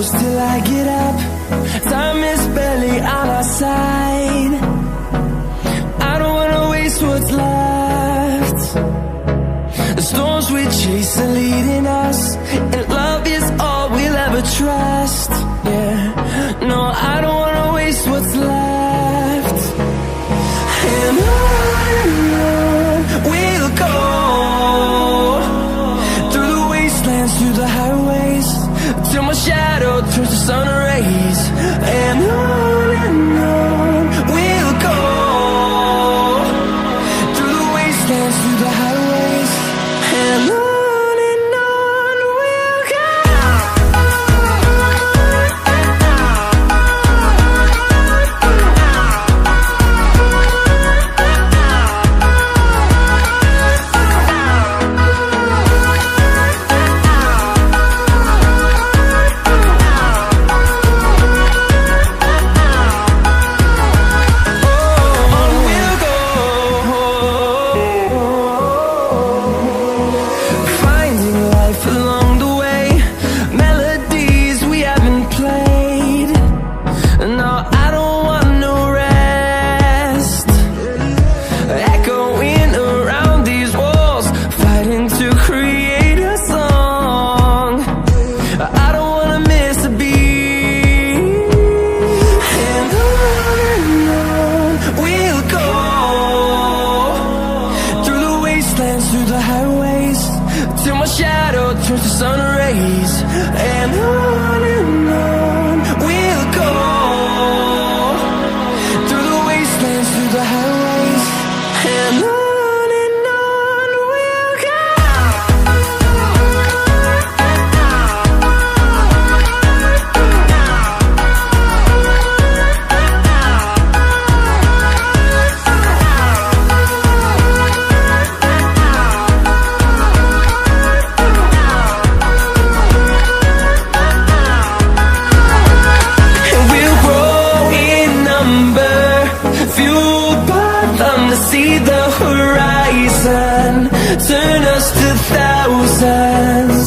close till I get up. Time is barely on our side. I don't wanna waste what's left. The storms we chase are leading us, and love is all we'll ever trust. Yeah, no, I don't wanna waste what's left. And on we'll go, through the wastelands, through the highways, till my shadow turns to sun rays. And on we'll go, through the wastelands, through the highways, and on we'll go. Through the highways, till my shadow turns to sun rays. And on we'll go, through the wastelands, through the highways, and on we'll go. See the horizon turn us to thousands,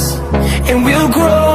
and we'll grow